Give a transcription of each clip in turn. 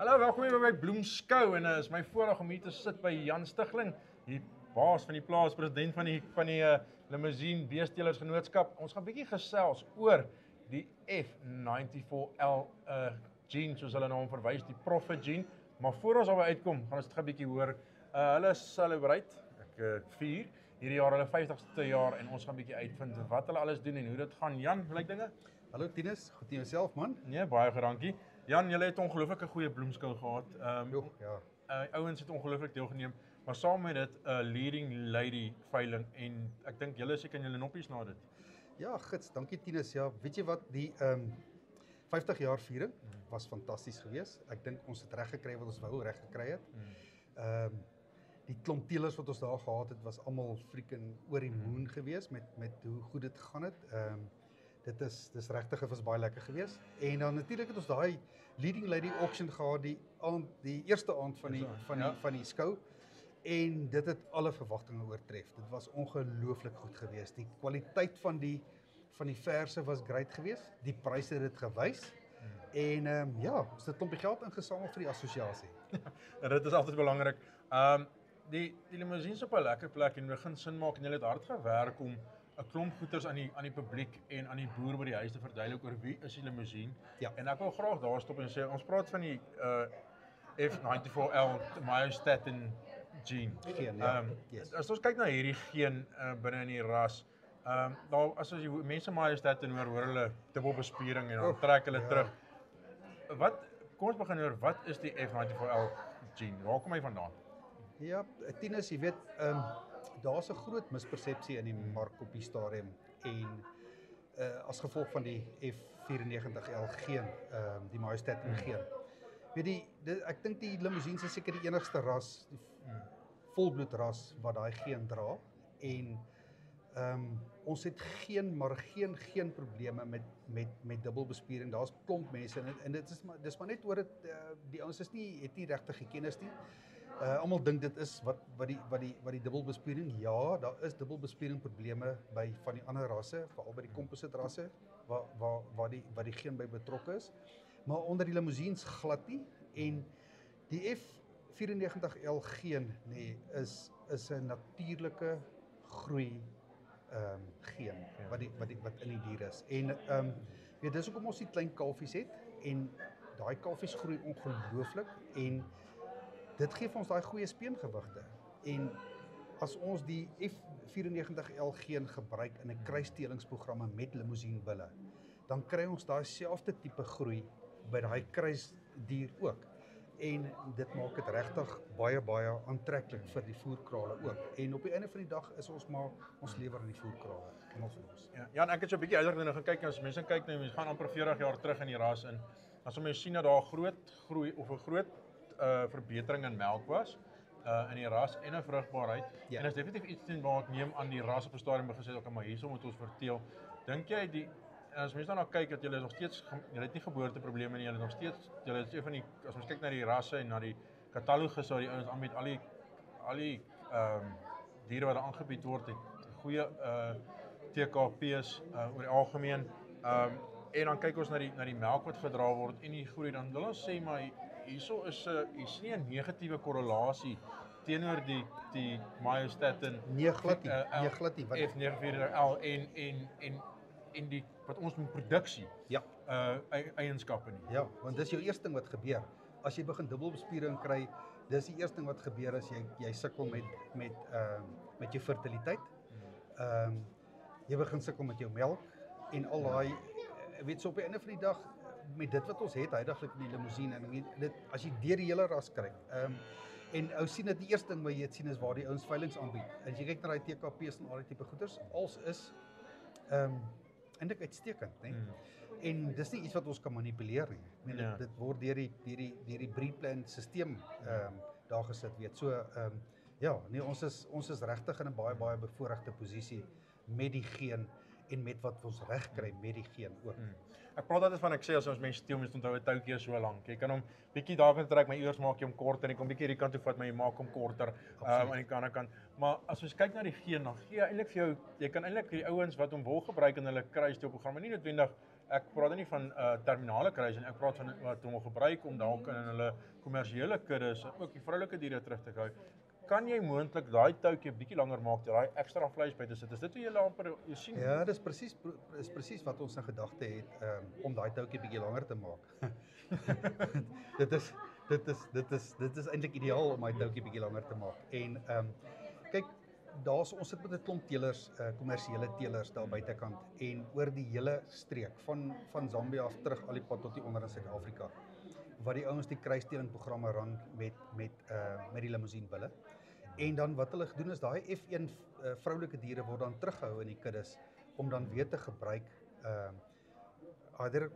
Hallo, welkom hier by Bloemskou en is my voorreg om hier te sit by Jan Stigling, die baas van die plaas, president van die Limousine Beestelers Genootskap. Ons gaan 'n bietjie gesels oor die F94L gene, soos hulle na hom verwys, die Prophet gene. Maar voor ons daarby uitkom, gaan ons dit 'n bietjie hoor. Hulle celebrate, ek vier hierdie jaar hulle 50ste jaar en ons gaan 'n bietjie uitvind wat hulle alles doen en hoe dit gaan. Jan, hoe lyk dinge? Hallo Tinus, goed in jouself man? Nee, baie dankie. Jan, julle het 'n ongelooflike goeie bloemskou gehad. Ja. Ouens het ongelooflik deelgeneem, maar saam met dit 'n leading lady veiling en ek dink julle seker in julle noppies na dit. Ja, gits, dankie Tinus. Ja, weet jy wat, die 50 jaar viering was fantasties geweest. Ek dink ons het reg gekry wat ons wou reg gekry het. Die klomp teelers wat ons daar gehad het, was almal freaking oor die moon geweest met hoe goed dit gegaan het. Dis regtig, was baie lekker geweest. En dan natuurlik het ons daai leading lady auction gehad die eerste aand van die skou. En dit het alle verwagtinge oortref. Dit was ongelooflik goed geweest. Die kwaliteit van die verse was great geweest. Die pryse het dit gewys. En ons het 'n klompie geld ingesamel vir die assosiasie. En dit is altyd belangrik. Die limousine is op 'n lekker plek en begin sin maak en hulle het hard gewerk om 'n klomp goeders aan die publiek en aan die boer by die huis te verduidelik oor wie is die limousine. Ja. En ek wil graag daar stop en sê ons praat van die F94L myostatin gene. Yes. As ons kyk na hierdie geen binne in die ras, daar as jy mense myostatin hoor hulle dubbelbespiering en dan trek hulle terug. Kom ons begin oor wat is die F94L gene? Waar kom hy vandaan? Ja, Tinus, jy weet, daar's 'n groot mispersepsie in die mark op die stadium en as gevolg van die F94L geen, die myostatin geen. Weet ek dink die limousines is seker die enigste ras, die volbloed ras wat daai geen dra en ons het geen probleme met dubbelbespiering. Daar's klomp mense en dis maar net oor dit die ouens het nie regtig kennis nie. Almal dink dit is wat die dubbelbespiering. Ja, daar is dubbelbespiering probleme by van die ander rasse, veral by die composite rasse waar die geen by betrokke is. Maar onder die limousines glad nie en die F94L geen is 'n natuurlike groei geen wat in die dier is. En dis hoekom ons die klein kalfies het en daai kalfies groei ongelooflik en dit gee vir ons daai goeie speengewigte. En as ons die F94L geen gebruik in 'n kruisstelingsprogramme met limousine bulle, dan kry ons daai selfde tipe groei by daai kruisdier ook. En dit maak dit regtig baie aantreklik vir die voerkrale ook. En op die einde van die dag is ons lewer aan die voerkrale en ons. Ja, ek het so 'n bietjie uitdruk gaan kyk as mense kyk mense gaan amper 40 jaar terug in die ras in. As ons sien dat daar 'n groot groei of 'n groot verbetering in melk was in die ras en 'n vrugbaarheid. Ja. En is definitief iets waar ek neem aan die ras op 'n stadium begin sê, okay, maar hierso moet ons verteel. Dink jy as mense daarna kyk dat julle nog steeds julle het nie geboorteprobleme nie, julle nog steeds julle is een van die as ons kyk na die rasse en na die katalogus wat die ouens aanbied, al die diere wat daar aangebied word, het goeie TKP's oor die algemeen. En dan kyk ons na die melk wat gedra word en die groei, dan wil ons sê maar hierso is nie 'n negatiewe korrelasie teenoor die myostatin glad nie. F94L en die wat ons noem produksie eienskappe nie. Ja, want dis jou eerste ding wat gebeur. As jy begin dubbelbespiering kry, dis die eerste ding wat gebeur as jy sukkel met jou fertiliteit. Jy begin sukkel met jou melk en al daai weet so op die einde van die dag met dit wat ons het huidiglik in die limousine en dit as jy deur die hele ras kyk. En ou sien dit die eerste ding wat jy sien is waar die ouens veilings aanbied. As jy kyk na daai TKP's en al die tipe goeders, als is eintlik uitstekend, né? En dis nie iets wat ons kan manipuleer nie. Dit word deur die breedplan stelsel daar gesit, weet. So ons is regtig in 'n baie bevoordeelde posisie met die geen en met wat ons reg kry met die geen ook. Ek praat altyd van ek sê as ons mense steel mens onthou 'n toutjie so lank. Jy kan hom bietjie daar kan trek, maar eers maak jy hom korter en jy kom bietjie hierdie kant toe vat, maar jy maak hom korter aan die ander kant. Maar as ons kyk na die geen, dan gee eintlik vir jou, jy kan eintlik die ouens wat hom wil gebruik in hulle kruissteelprogramme nie noodwendig Ek praat nie van terminale kruising, ek praat van wat hulle gebruik om dalk in hulle kommersiële kuddes ook die vroulike diere terug te hou. Kan jy moontlik daai toutjie bietjie langer maak, daai ekstra vleis by te sit? Is dit hoe jy amper jy sien? Ja, dis presies wat ons in gedagte het om daai toutjie bietjie langer te maak. dit is eintlik ideaal om daai toutjie bietjie langer te maak. En kyk, ons sit met 'n klomp teelers, kommersiële teelers daar buitekant en oor die hele streek van Zambia af terug al die pad tot hier onder in Suid-Afrika, wat die ouens die kruisteelingprogramme run met die limousine-bulle. En dan wat hulle gedoen is daai F1 vroulike diere word dan teruggehou in die kuddes om dan weer te gebruik either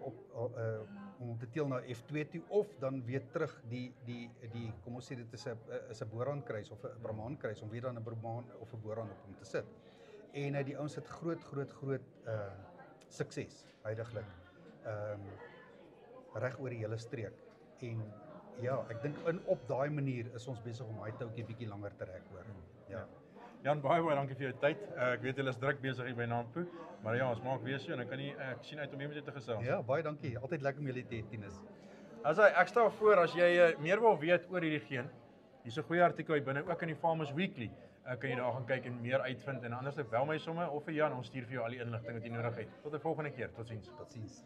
om te teel na F2 toe of dan weer terug die kom ons sê dit is 'n boeraankruis of 'n Brahman-kruis om weer dan 'n Brahman of 'n boeraan op hom te sit. En die ouens het groot sukses huidiglik reg oor die hele streek. En ja, ek dink op daai manier is ons besig om daai toutjie bietjie langer te rek hoor. Ja. Jan, baie dankie vir jou tyd. Ek weet julle is druk besig hier by Nampo, maar ja, ons maak weer so en ek sien uit om hier met jou te gesels. Ja, baie dankie. Altyd lekker om julle te hê, Tinus. Ek stel voor as jy meer wil weet oor hierdie geen, hier's 'n goeie artikel hier binne ook in die Farmers Weekly. Kan jy daar gaan kyk en meer uitvind en anders bel my sommer of vir Jan, ons stuur vir jou al die inligting wat jy nodig het. Tot 'n volgende keer. Totsiens. Totsiens.